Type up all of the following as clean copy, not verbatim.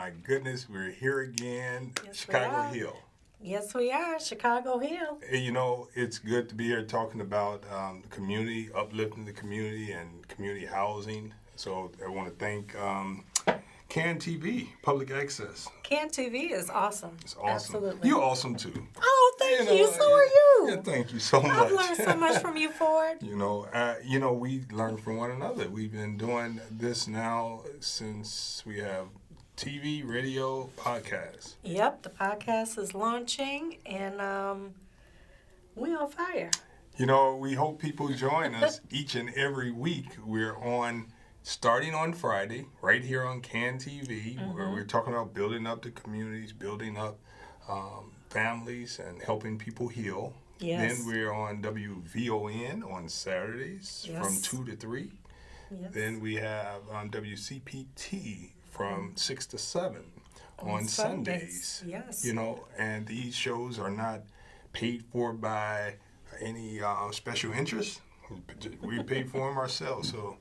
my goodness, we're here again, Yes, Chicago we are. Hill. Yes, we are, Chicago Hill. And, you know, it's good to be here talking about the community, uplifting the community and community housing. So I want to thank CAN TV, Public Access. CAN TV is awesome. It's awesome. Absolutely. You're awesome too. Oh, thank you. So are you. Yeah, thank you so much. I've learned so much from you, Ford. You know, we learn from one another. We've been doing this now since we have TV, radio, podcast. Yep, the podcast is launching, and we on fire. You know, we hope people join us each and every week. We're starting on Friday, right here on CAN TV, where we're talking about building up the communities, building up families, and helping people heal. Yes. Then we're on WVON on Saturdays from 2 to 3. Yes. Then we have WCPT from 6 to 7 on Sundays. Yes. You know, and these shows are not paid for by any special interest. We pay for them ourselves. So,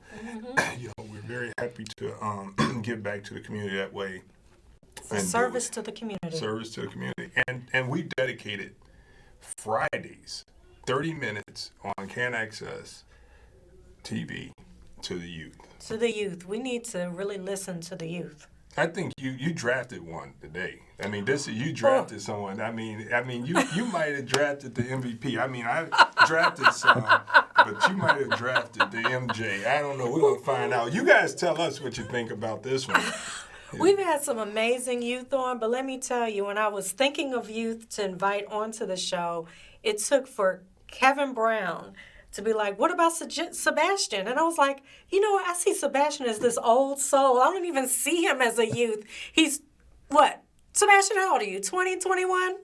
you know, we're very happy to give back to the community that way. And service to the community. Service to the community. And we dedicated Fridays, 30 minutes on CAN Access TV to the youth. To the youth. We need to really listen to the youth. I think you drafted one today. I mean, you drafted someone. I mean, you might have drafted the MVP. I mean, I drafted some, but you might have drafted the MJ. I don't know. We're gonna find out. You guys tell us what you think about this one. We've had some amazing youth on, but let me tell you, when I was thinking of youth to invite onto the show, it took for Kevin Brown to be like, what about Sebastian? And I was like, you know what? I see Sebastian as this old soul. I don't even see him as a youth. He's, what? Sebastian, how old are you? 20, 21?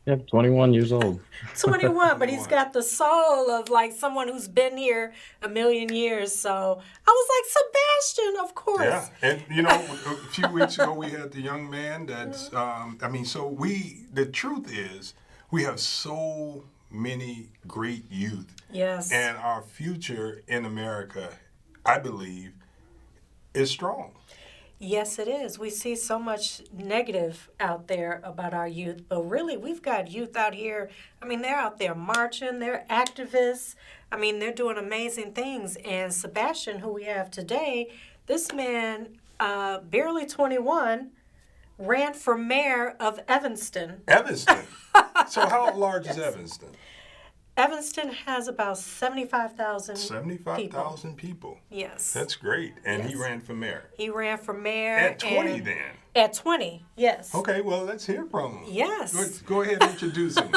Yep, 21 years old. 21, but he's got the soul of like someone who's been here a million years. So I was like, Sebastian, of course. Yeah, and you know, a few weeks ago we had the young man that's, the truth is, we have so many great youth. Yes. And our future in America, I believe, is strong. Yes, it is. We see so much negative out there about our youth, but really we've got youth out here. I mean, they're out there marching, they're activists. I mean, they're doing amazing things. And Sebastian, who we have today, this man, barely 21, ran for mayor of Evanston. Evanston? So how large is Evanston? Evanston has about 75,000 75,000 people. Yes. That's great. And Yes. he ran for mayor. He ran for mayor. At 20 then? At 20, yes. Okay, well, let's hear from him. Yes. Go ahead and introduce him.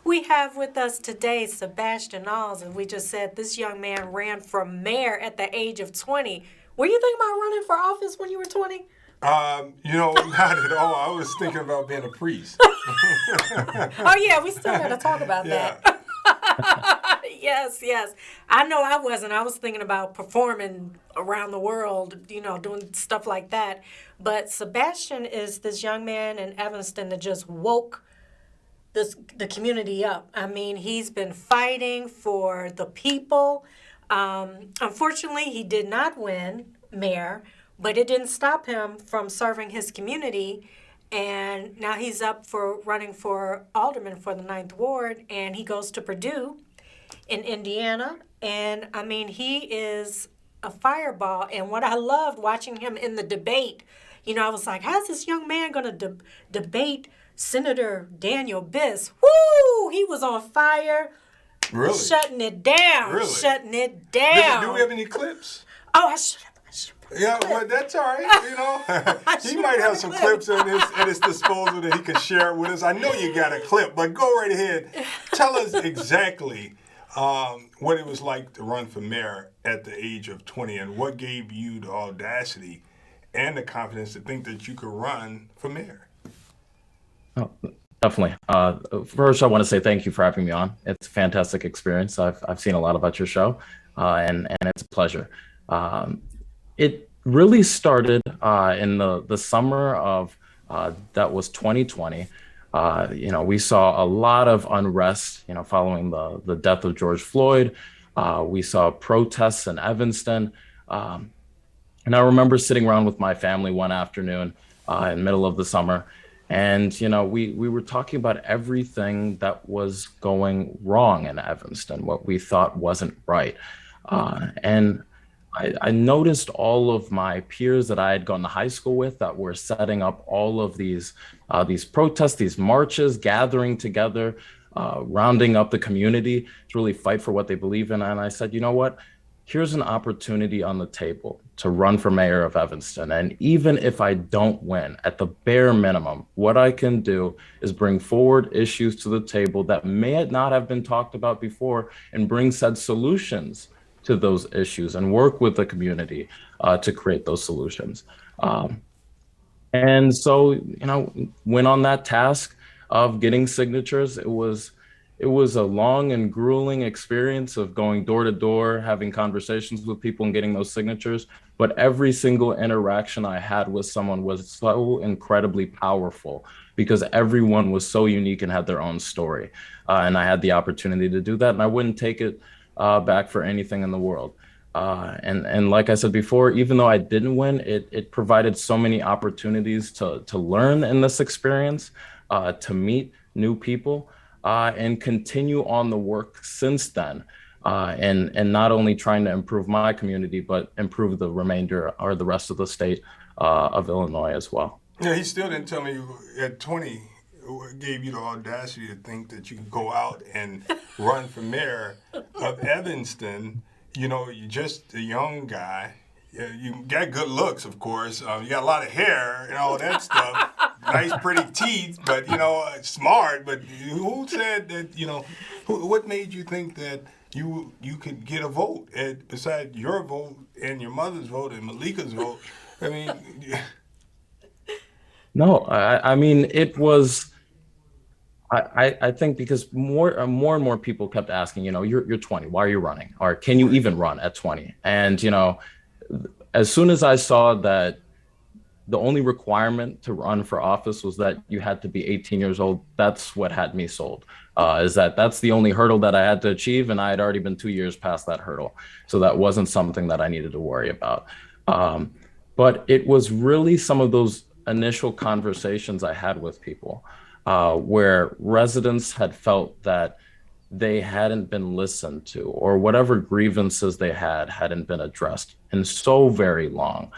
We have with us today Sebastian Nalls, and we just said this young man ran for mayor at the age of 20. Were you thinking about running for office when you were 20? You know, not at all. I was thinking about being a priest. Oh, yeah, we still got to talk about that. Yes. I know I wasn't. I was thinking about performing around the world, you know, doing stuff like that. But Sebastian is this young man in Evanston that just woke the community up. I mean, he's been fighting for the people. Unfortunately, he did not win mayor, but it didn't stop him from serving his community. And now he's up for running for alderman for the 9th Ward, and he goes to Purdue in Indiana. And, I mean, he is a fireball. And what I loved watching him in the debate, you know, I was like, how's this young man going to debate Senator Daniel Biss? Woo! He was on fire. Really? Shutting it down. Really? Shutting it down. Do we have any clips? Oh, I should have. Yeah, well, that's all right, you know. He might have some clips at his disposal that he can share with us. I know you got a clip, but go right ahead. Tell us exactly what it was like to run for mayor at the age of 20 and what gave you the audacity and the confidence to think that you could run for mayor. Oh, definitely. First, I want to say thank you for having me on. It's a fantastic experience. I've seen a lot about your show, and it's a pleasure. It really started in the summer of that was 2020. You know, we saw a lot of unrest, you know, following the death of George Floyd. We saw protests in Evanston. And I remember sitting around with my family one afternoon in the middle of the summer. And, we were talking about everything that was going wrong in Evanston, what we thought wasn't right. And I noticed all of my peers that I had gone to high school with that were setting up all of these protests, these marches, gathering together, rounding up the community to really fight for what they believe in. And I said, you know what? Here's an opportunity on the table to run for mayor of Evanston. And even if I don't win, at the bare minimum, what I can do is bring forward issues to the table that may not have been talked about before and bring said solutions to those issues and work with the community to create those solutions. And so, went on that task of getting signatures. It was a long and grueling experience of going door to door, having conversations with people and getting those signatures. But every single interaction I had with someone was so incredibly powerful because everyone was so unique and had their own story. And I had the opportunity to do that, and I wouldn't take it back for anything in the world. And like I said before, even though I didn't win, it provided so many opportunities to learn in this experience, to meet new people, and continue on the work since then. And not only trying to improve my community, but improve the remainder or the rest of the state of Illinois as well. Yeah, he still didn't tell me at 20 gave you the audacity to think that you could go out and run for mayor of Evanston. You're just a young guy. You got good looks, of course. You got a lot of hair and all that stuff. Nice, pretty teeth, but, smart. But who said that, what made you think that you could get a vote besides your vote and your mother's vote and Meleika's vote? I mean... No, I mean, it was... I think because more and more people kept asking, you're 20, why are you running? Or can you even run at 20? And, as soon as I saw that the only requirement to run for office was that you had to be 18 years old, that's what had me sold, is that's the only hurdle that I had to achieve. And I had already been 2 years past that hurdle. So that wasn't something that I needed to worry about. But it was really some of those initial conversations I had with people, where residents had felt that they hadn't been listened to, or whatever grievances they hadn't been addressed in so very long.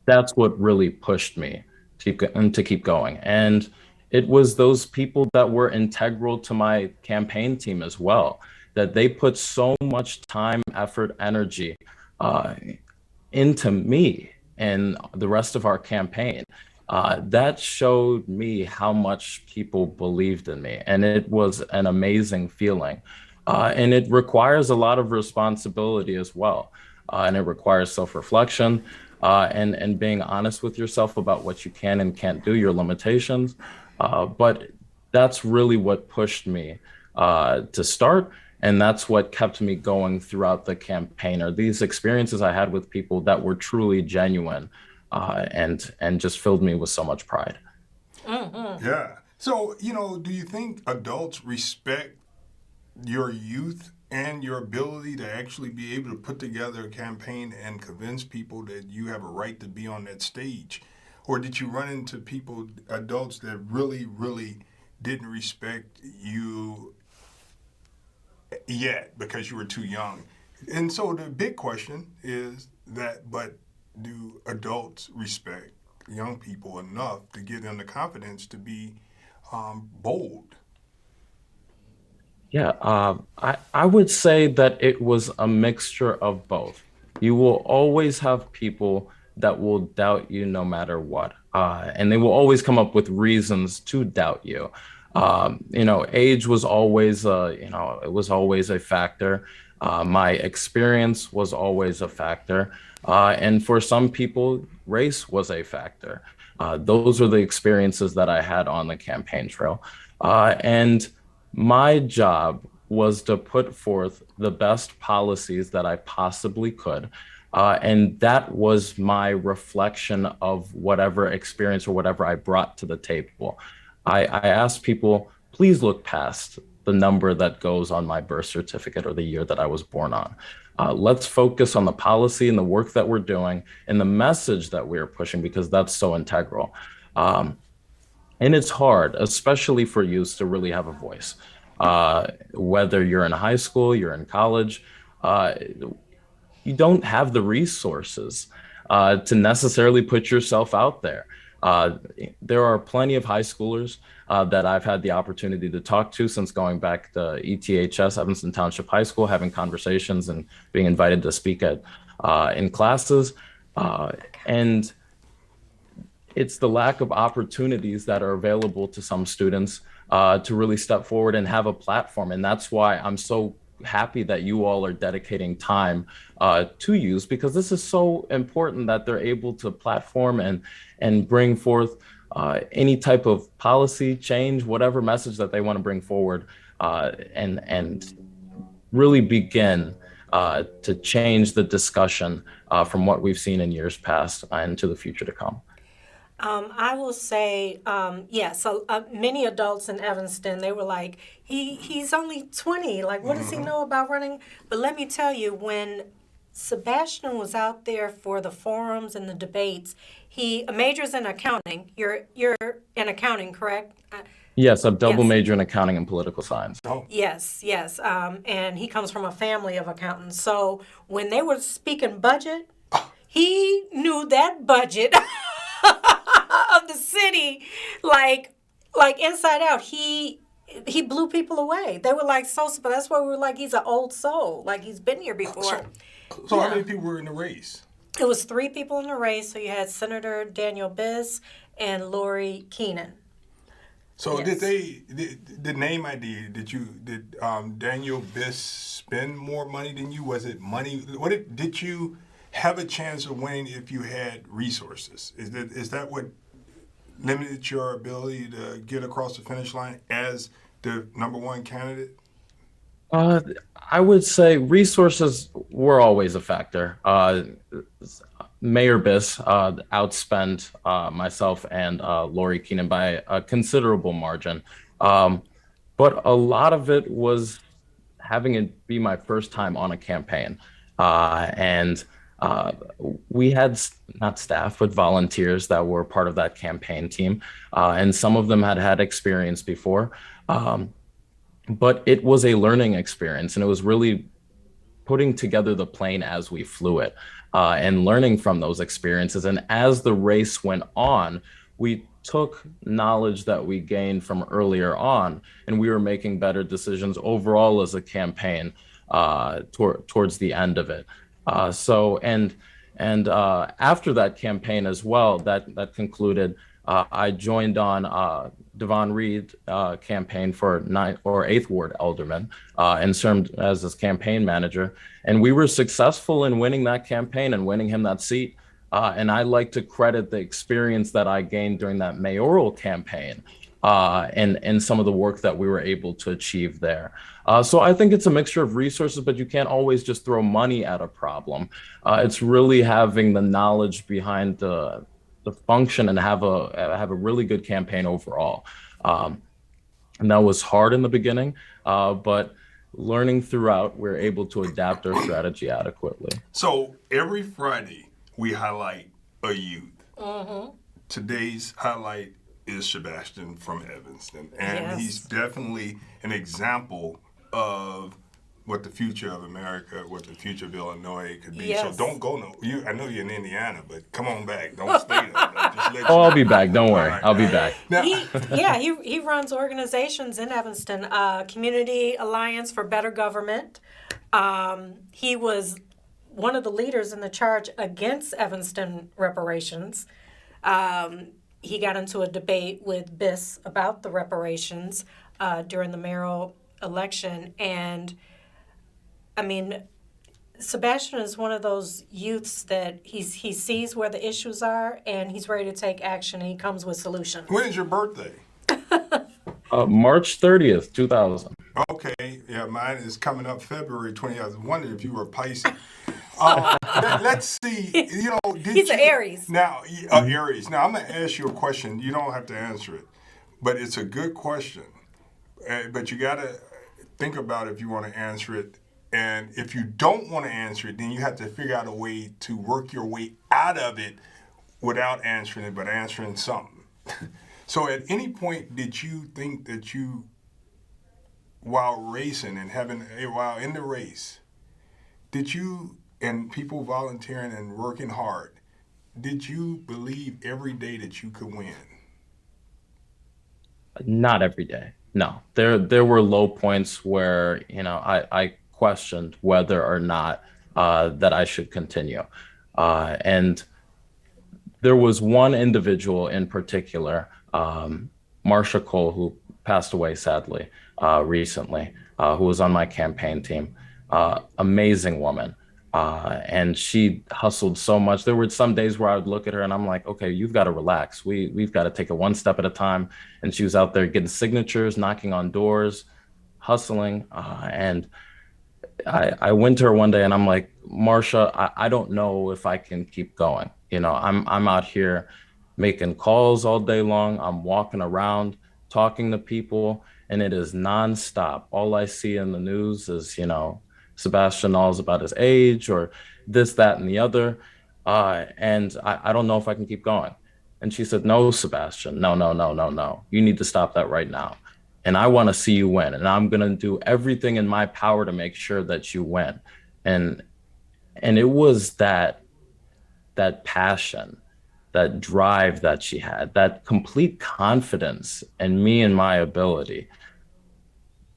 That's what really pushed me to keep going. And it was those people that were integral to my campaign team as well, that they put so much time, effort, energy into me and the rest of our campaign. That showed me how much people believed in me, and it was an amazing feeling. And it requires a lot of responsibility as well, and it requires self-reflection and being honest with yourself about what you can and can't do, your limitations. But that's really what pushed me to start, and that's what kept me going throughout the campaign, are these experiences I had with people that were truly genuine. And just filled me with so much pride. Mm-hmm. Yeah. So, do you think adults respect your youth and your ability to actually be able to put together a campaign and convince people that you have a right to be on that stage? Or did you run into adults that really, really didn't respect you yet because you were too young? And so the big question is but do adults respect young people enough to give them the confidence to be bold? Yeah, I would say that it was a mixture of both. You will always have people that will doubt you no matter what, and they will always come up with reasons to doubt you. Age was always, it was always a factor. My experience was always a factor. And for some people, race was a factor. Those are the experiences that I had on the campaign trail. And my job was to put forth the best policies that I possibly could. And that was my reflection of whatever experience or whatever I brought to the table. I asked people, please look past the number that goes on my birth certificate or the year that I was born on. Let's focus on the policy and the work that we're doing and the message that we're pushing, because that's so integral. And it's hard, especially for youth, to really have a voice. Whether you're in high school, you're in college, you don't have the resources to necessarily put yourself out there. There are plenty of high schoolers that I've had the opportunity to talk to since going back to ETHS, Evanston Township High School, having conversations and being invited to speak at in classes. And it's the lack of opportunities that are available to some students to really step forward and have a platform. And that's why I'm so happy that you all are dedicating time to youth, because this is so important that they're able to platform and bring forth any type of policy change, whatever message that they want to bring forward, and really begin to change the discussion from what we've seen in years past and to the future to come. I will say, so many adults in Evanston, they were like, he's only 20. Like, what does he know about running? But let me tell you, when Sebastian was out there for the forums and the debates, he majors in accounting. You're in accounting, correct? Yes, I'm double Yes. major in accounting and political science. Oh, Yes. And he comes from a family of accountants. So when they were speaking budget, he knew that budget of the city like inside out. He blew people away. They were like, but that's why we were like, he's an old soul. Like, he's been here before. So how many people were in the race? It was 3 people in the race. So you had Senator Daniel Biss and Lori Keenan. So Yes. the name ID, did Daniel Biss spend more money than you? Was it money? Did you have a chance of winning if you had resources? Is that what limited your ability to get across the finish line as the number one candidate? I would say resources were always a factor. Mayor Biss outspent myself and Lori Keenan by a considerable margin. But a lot of it was having it be my first time on a campaign. And we had not staff, but volunteers that were part of that campaign team. And some of them had experience before. But it was a learning experience, and it was really putting together the plane as we flew it and learning from those experiences. And as the race went on, we took knowledge that we gained from earlier on, and we were making better decisions overall as a campaign towards the end of it. And after that campaign as well, that concluded, I joined on Devon Reed campaign for 9th or 8th Ward Alderman and served as his campaign manager. And we were successful in winning that campaign and winning him that seat. And I like to credit the experience that I gained during that mayoral campaign and some of the work that we were able to achieve there. So I think it's a mixture of resources, but you can't always just throw money at a problem. It's really having the knowledge behind the function and have a really good campaign overall. And that was hard in the beginning, but learning throughout, we're able to adapt our strategy adequately. So every Friday we highlight a youth. Mm-hmm. Today's highlight is Sebastian from Evanston, and Yes. he's definitely an example of what the future of America, what the future of Illinois could be. Yes. So don't go I know you're in Indiana, but come on back. Don't stay there. Just let Oh, you I'll be back. Don't worry. All right. I'll be back. Now, He runs organizations in Evanston, Community Alliance for Better Government. He was one of the leaders in the charge against Evanston reparations. He got into a debate with Biss about the reparations during the mayoral election. And, I mean, Sebastian is one of those youths that he sees where the issues are and he's ready to take action, and he comes with solutions. when is your birthday? March 30th, 2000. Okay, yeah, mine is coming up February 20th. I was wondering if you were Pisces. Let's see. He's an Aries. Now, Aries. Now, I'm going to ask you a question. You don't have to answer it, but it's a good question. But you got to think about if you want to answer it. And if you don't want to answer it, then you have to figure out a way to work your way out of it without answering it, but answering something. So at any point, did you think that you, while racing and while in the race, did you, and people volunteering and working hard, did you believe every day that you could win? Not every day. No, there were low points where, I questioned whether or not that I should continue. And there was one individual in particular, Marsha Cole, who passed away sadly recently, who was on my campaign team. Amazing woman. And she hustled so much. There were some days where I would look at her and I'm like, okay, you've got to relax. We've got to take it one step at a time. And she was out there getting signatures, knocking on doors, hustling. And I went to her one day and I'm like, Marsha, I don't know if I can keep going. I'm out here making calls all day long. I'm walking around, talking to people, and it is nonstop. All I see in the news is, Sebastian Nalls about his age or this, that, and the other. And I don't know if I can keep going. And she said, no, Sebastian, no. You need to stop that right now. And I want to see you win. And I'm going to do everything in my power to make sure that you win. And it was that passion, that drive that she had, that complete confidence in me and my ability.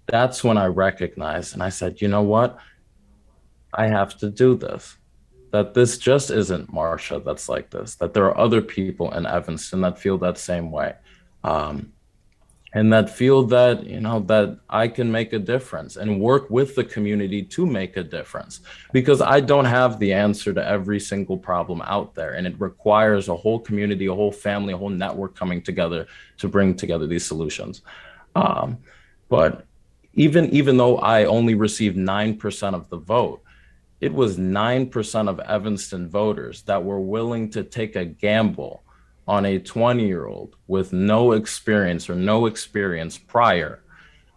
That's when I recognized and I said, you know what? I have to do this. That this just isn't Marsha that's like this, that there are other people in Evanston that feel that same way. And that feel that, that I can make a difference and work with the community to make a difference. Because I don't have the answer to every single problem out there. And it requires a whole community, a whole family, a whole network coming together to bring together these solutions. But even though I only received 9% of the vote, it was 9% of Evanston voters that were willing to take a gamble on a 20-year-old with no experience prior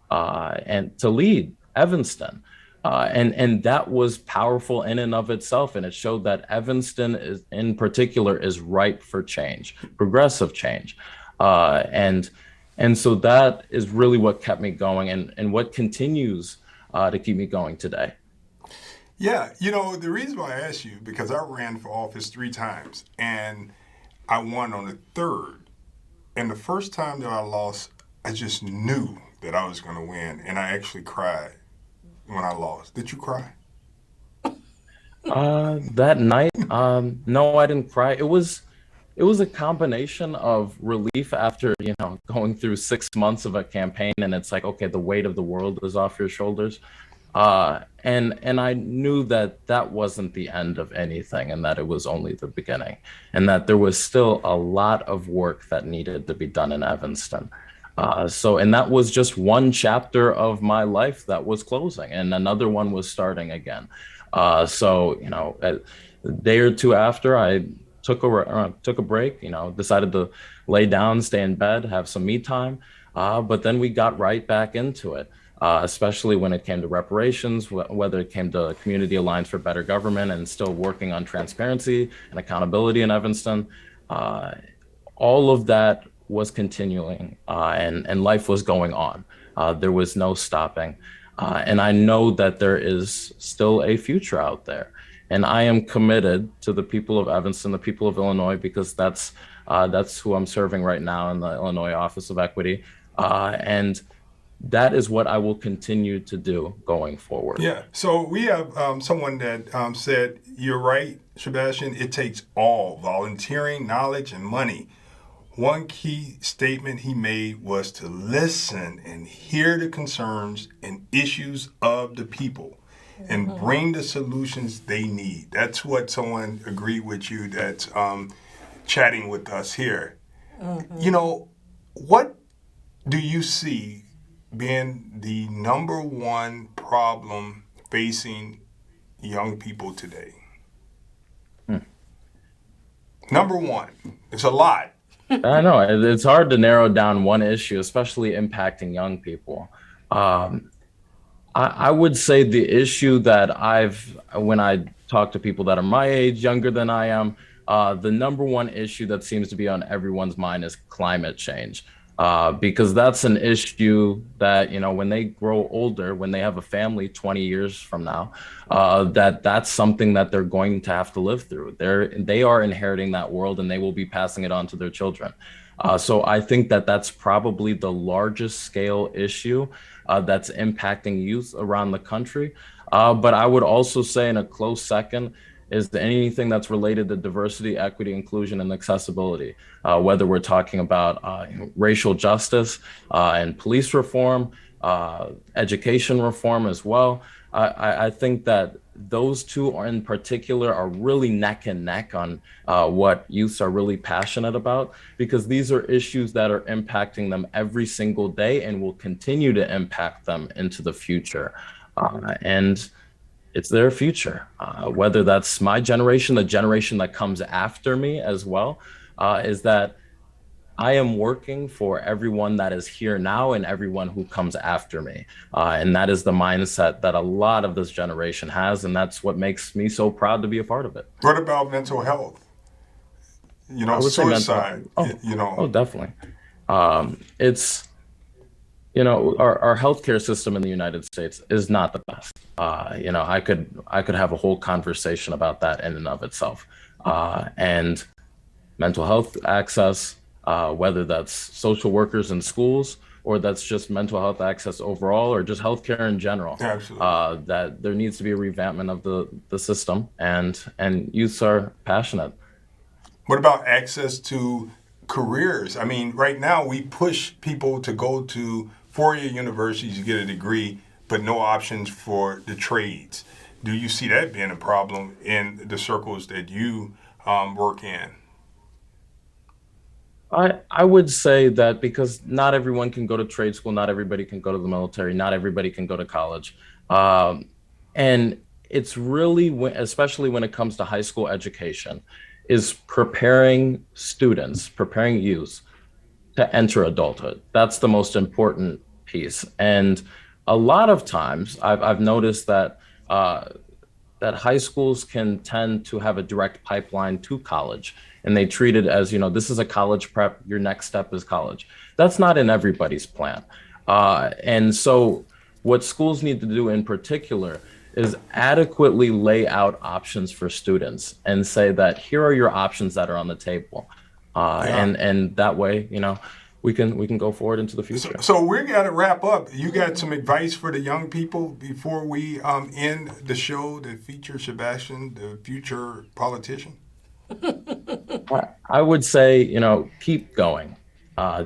and to lead Evanston. And that was powerful in and of itself. And it showed that Evanston in particular is ripe for change, progressive change. And so that is really what kept me going and what continues to keep me going today. Yeah, the reason why I asked you, because I ran for office 3 times and I won on the 3rd. And the first time that I lost, I just knew that I was going to win. And I actually cried when I lost. Did you cry? That night, no, I didn't cry. It was a combination of relief after, going through 6 months of a campaign. And it's like, okay, the weight of the world is off your shoulders. And I knew that wasn't the end of anything and that it was only the beginning and that there was still a lot of work that needed to be done in Evanston. And that was just one chapter of my life that was closing and another one was starting again. A day or two after I took a break, decided to lay down, stay in bed, have some me time. But then we got right back into it. Especially when it came to reparations, whether it came to Community Alliance for Better Government and still working on transparency and accountability in Evanston. All of that was continuing and life was going on. There was no stopping. And I know that there is still a future out there. And I am committed to the people of Evanston, the people of Illinois, because that's who I'm serving right now in the Illinois Office of Equity. And that is what I will continue to do going forward. Yeah. So we have someone that said, you're right, Sebastian, it takes all volunteering, knowledge, and money. One key statement he made was to listen and hear the concerns and issues of the people and bring the solutions they need. That's what someone agreed with you that's chatting with us here. What do you see being the number one problem facing young people today? Number one. It's a lot. I know. It's hard to narrow down one issue, especially impacting young people. I would say the issue that when I talk to people that are my age, younger than I am, the number one issue that seems to be on everyone's mind is climate change. Because that's an issue that, when they grow older, when they have a family 20 years from now, that's something that they're going to have to live through. They are inheriting that world and they will be passing it on to their children. So I think that that's probably the largest scale issue that's impacting youth around the country. But I would also say in a close second is anything that's related to diversity, equity, inclusion, and accessibility, whether we're talking about racial justice and police reform, education reform as well. I think that those two in particular are really neck and neck on what youths are really passionate about, because these are issues that are impacting them every single day and will continue to impact them into the future. And it's their future, whether that's my generation, the generation that comes after me as well, is that I am working for everyone that is here now and everyone who comes after me. And that is the mindset that a lot of this generation has. And that's what makes me so proud to be a part of it. What about mental health? Suicide, Oh, definitely. It's, our healthcare system in the United States is not the best. I could have a whole conversation about that in and of itself. And mental health access, whether that's social workers in schools or that's just mental health access overall or just healthcare in general. Absolutely. That there needs to be a revampment of the system, and youths are passionate. What about access to careers? I mean, right now we push people to go to four-year universities to get a degree, but no options for the trades. Do you see that being a problem in the circles that you work in? I would say that because not everyone can go to trade school, not everybody can go to the military, not everybody can go to college. And it's really, especially when it comes to high school education, is preparing students, preparing youth to enter adulthood. That's the most important piece. And a lot of times I've noticed that that high schools can tend to have a direct pipeline to college, and they treat it as, this is a college prep, your next step is college. That's not in everybody's plan. And so what schools need to do in particular is adequately lay out options for students and say that here are your options that are on the table. And that way, we can go forward into the future. So we're gonna wrap up. You got some advice for the young people before we end the show that features Sebastian, the future politician? I would say, keep going.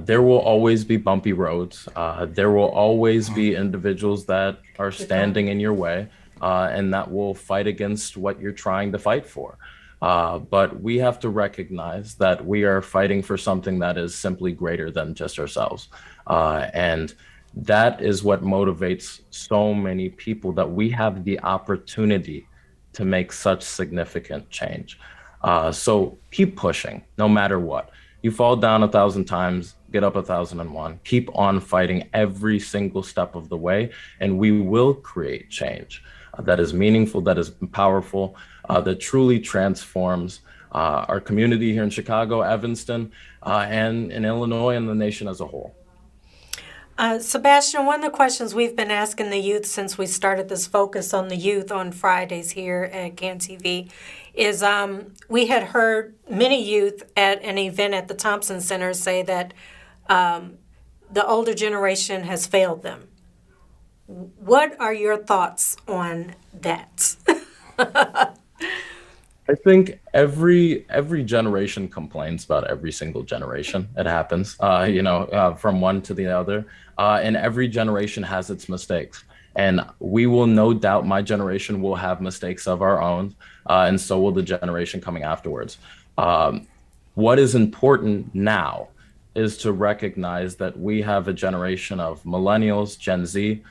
There will always be bumpy roads. There will always be individuals that are standing in your way, and that will fight against what you're trying to fight for. But we have to recognize that we are fighting for something that is simply greater than just ourselves. And that is what motivates so many people, that we have the opportunity to make such significant change. So keep pushing, no matter what. You fall down 1,000 times, get up 1,001. Keep on fighting every single step of the way, and we will create change that is meaningful, that is powerful, that truly transforms our community here in Chicago, Evanston, and in Illinois and the nation as a whole. Sebastian, one of the questions we've been asking the youth since we started this focus on the youth on Fridays here at CAN TV is we had heard many youth at an event at the Thompson Center say that the older generation has failed them. What are your thoughts on that? I think every generation complains about every single generation. It happens, from one to the other. And every generation has its mistakes. And we will, no doubt, my generation will have mistakes of our own, and so will the generation coming afterwards. What is important now is to recognize that we have a generation of millennials, Gen Z,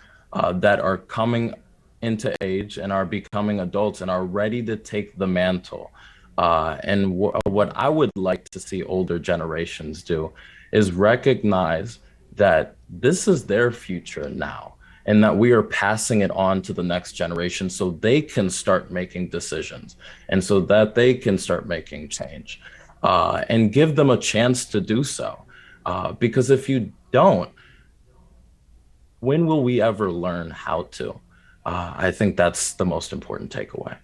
that are coming into age and are becoming adults and are ready to take the mantle. And what I would like to see older generations do is recognize that this is their future now. and that we are passing it on to the next generation so they can start making decisions and so that they can start making change, and give them a chance to do so. Because if you don't, when will we ever learn how to? I think that's the most important takeaway.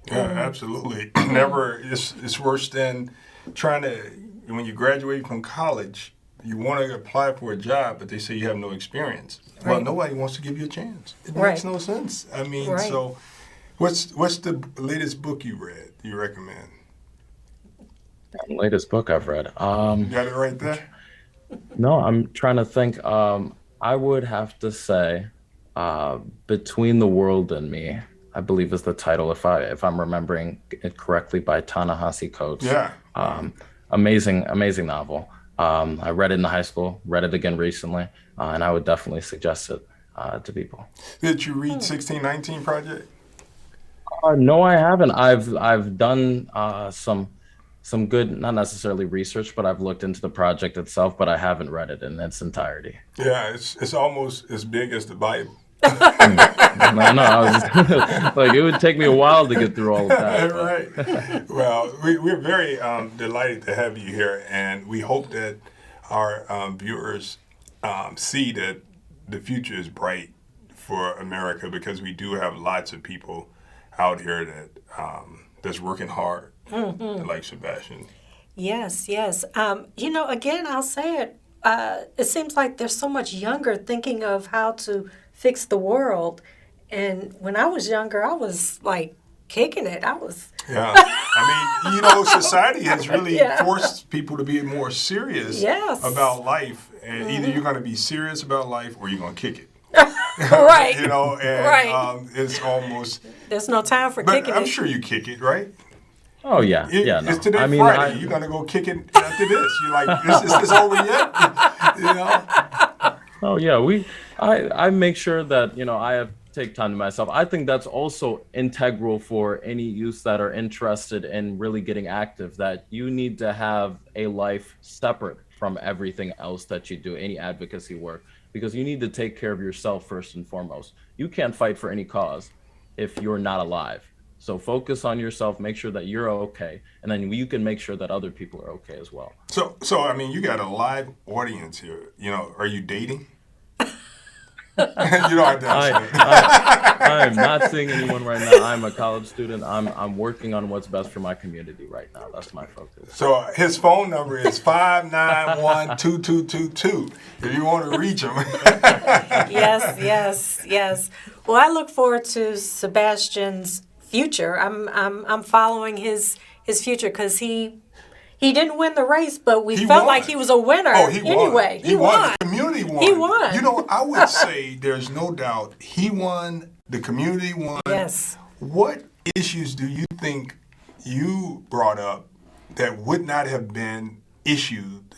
Yeah, absolutely. Never. It's worse than trying to, when you graduate from college, you want to apply for a job, but they say you have no experience. Right. Well, nobody wants to give you a chance. It makes no sense. I mean, so what's the latest book you read, you recommend? The latest book I've read. You got it right there? No, I'm trying to think. I would have to say Between the World and Me, I believe is the title, if I'm remembering it correctly, by Ta-Nehisi Coates. Yeah. Amazing novel. I read it in high school, read it again recently, and I would definitely suggest it to people. Did you read 1619 Project? No, I haven't. I've done some good, not necessarily research, but I've looked into the project itself, but I haven't read it in its entirety. Yeah, it's almost as big as the Bible. I was just, like, it would take me a while to get through all of that. Right. Well, we're very delighted to have you here, and we hope that our viewers see that the future is bright for America, because we do have lots of people out here that that's working hard, like Sebastian. Yes. Again, I'll say it. It seems like they're so much younger thinking of how to fix the world. And when I was younger, I was like kicking it. Yeah. I mean, society has really forced people to be more serious about life. And either you're going to be serious about life or you're going to kick it. Right. It's almost... There's no time for kicking it. I'm sure you kick it, right? Oh, yeah. No. It's today Friday. You're going to go kick it after this. You're like, is this over yet? Oh, yeah. I make sure that, I take time to myself. I think that's also integral for any youth that are interested in really getting active, that you need to have a life separate from everything else that you do, any advocacy work, because you need to take care of yourself first and foremost. You can't fight for any cause if you're not alive. So focus on yourself, make sure that you're okay, and then you can make sure that other people are okay as well. So I mean, you got a live audience here. Are you dating? You don't have to answer that. I am not seeing anyone right now. I'm a college student. I'm working on what's best for my community right now. That's my focus. So his phone number is 591-2222 if you want to reach him. Yes. Well, I look forward to Sebastian's future. I'm following his future, because he didn't win the race, but we felt like he was a winner. Oh, he anyway. Won. He won. The community won. He won. I would say there's no doubt he won. The community won. Yes. What issues do you think you brought up that would not have been issued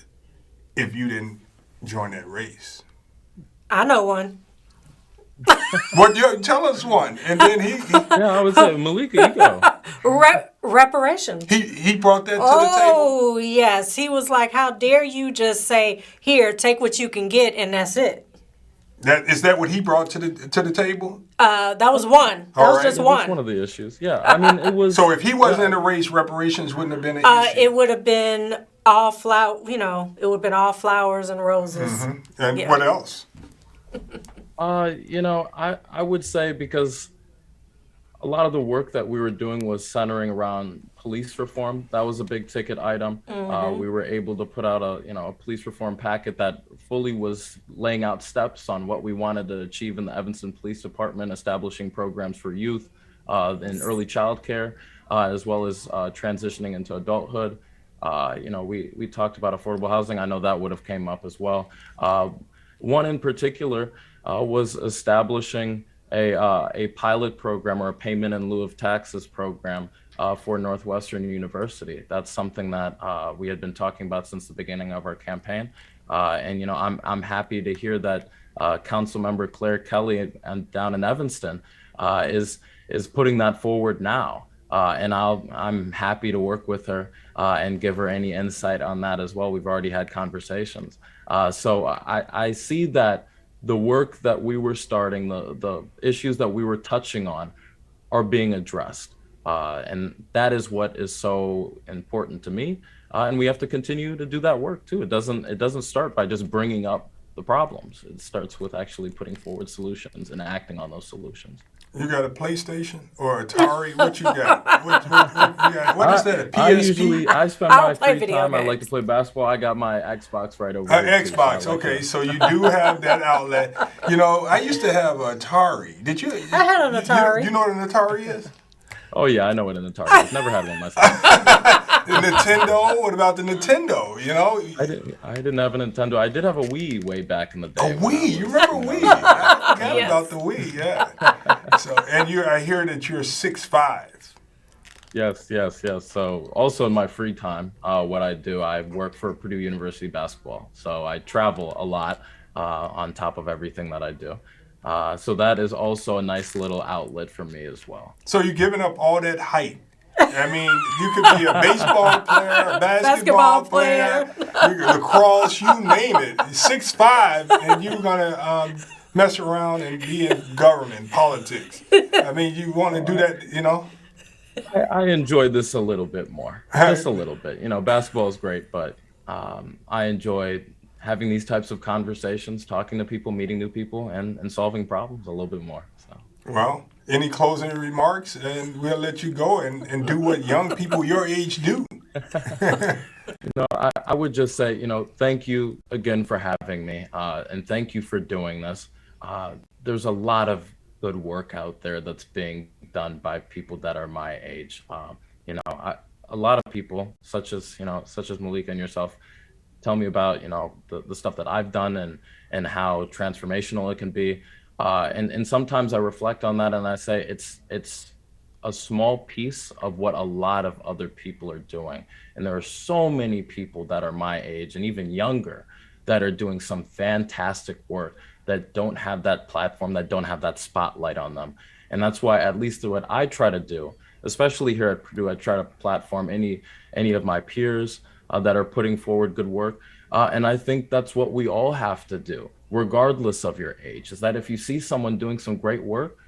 if you didn't join that race? I know one. Tell us one, and then he I would say, Meleika, you go. Reparations. He brought that to the table. Oh, yes. He was like, how dare you just say, here, take what you can get, and that's it. Is that what he brought to the table? That was one. That was just one. That's one of the issues. Yeah, I mean, it was. So if he wasn't in the race, reparations wouldn't have been an issue. It would have been all it would have been all flowers and roses. Mm-hmm. And what else? I would say, because a lot of the work that we were doing was centering around police reform. That was a big ticket item. Mm-hmm. We were able to put out a police reform packet that fully was laying out steps on what we wanted to achieve in the Evanston Police Department, establishing programs for youth in early child care, as well as transitioning into adulthood. We talked about affordable housing. I know that would have came up as well. One in particular was establishing a pilot program, or a payment in lieu of taxes program for Northwestern University. That's something that we had been talking about since the beginning of our campaign. And I'm happy to hear that Councilmember Claire Kelly down in Evanston is putting that forward now. And I'm happy to work with her and give her any insight on that as well. We've already had conversations. So I see that the work that we were starting, the issues that we were touching on are being addressed. And that is what is so important to me. And we have to continue to do that work too. It doesn't start by just bringing up the problems. It starts with actually putting forward solutions and acting on those solutions. You got a PlayStation or Atari? What you got? What is that? A PSP? I spend my free time. I like to play basketball. I got my Xbox right over here. Xbox. So okay, so you do have that outlet. You know, I used to have an Atari. Did you? I had an Atari. You know what an Atari is? Oh yeah, I know what an Atari is. Never had one myself. The Nintendo? What about the Nintendo? You know? I didn't have a Nintendo. I did have a Wii way back in the day. A Wii? You remember Wii? I forgot about the Wii, yeah. So, and I hear that you're 6'5". Yes. So also in my free time, what I do, I work for Purdue University basketball. So I travel a lot on top of everything that I do. So that is also a nice little outlet for me as well. So you're giving up all that height. I mean, you could be a baseball player, a basketball player, lacrosse, you name it. 6'5", and you're gonna mess around and be in government, politics. I mean, you want to do that, you know? I enjoy this a little bit more, just a little bit. You know, basketball is great, but I enjoy having these types of conversations, talking to people, meeting new people, and solving problems a little bit more. So. Well, any closing remarks, and we'll let you go and do what young people your age do. You know, I would just say, you know, thank you again for having me, and thank you for doing this. There's a lot of good work out there that's being done by people that are my age. You know, a lot of people, such as Meleika and yourself, tell me about, you know, the stuff that I've done and how transformational it can be. And sometimes I reflect on that and I say it's a small piece of what a lot of other people are doing. And there are so many people that are my age and even younger that are doing some fantastic work that don't have that platform, that don't have that spotlight on them. And that's why, at least what I try to do, especially here at Purdue, I try to platform any of my peers that are putting forward good work. And I think that's what we all have to do, regardless of your age, is that if you see someone doing some great work,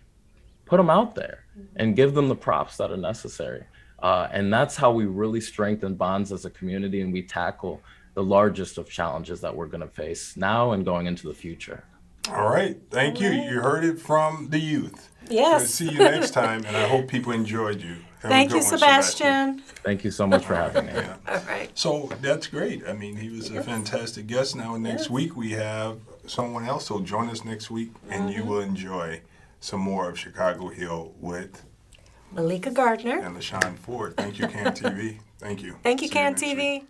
put them out there and give them the props that are necessary. And that's how we really strengthen bonds as a community, and we tackle the largest of challenges that we're going to face now and going into the future. All right. Thank you. You heard it from the youth. Yes. We'll see you next time, and I hope people enjoyed you. Thank you, Sebastian. Thank you so much for having me. Yeah. All right. So that's great. I mean, he was a fantastic guest. Now, next week we have someone else who'll join us next week, and you will enjoy some more of Chicago Hill with Meleika Gardner and LaShawn Ford. Thank you, CAN TV. Thank you. Thank you, See CAN next week. TV.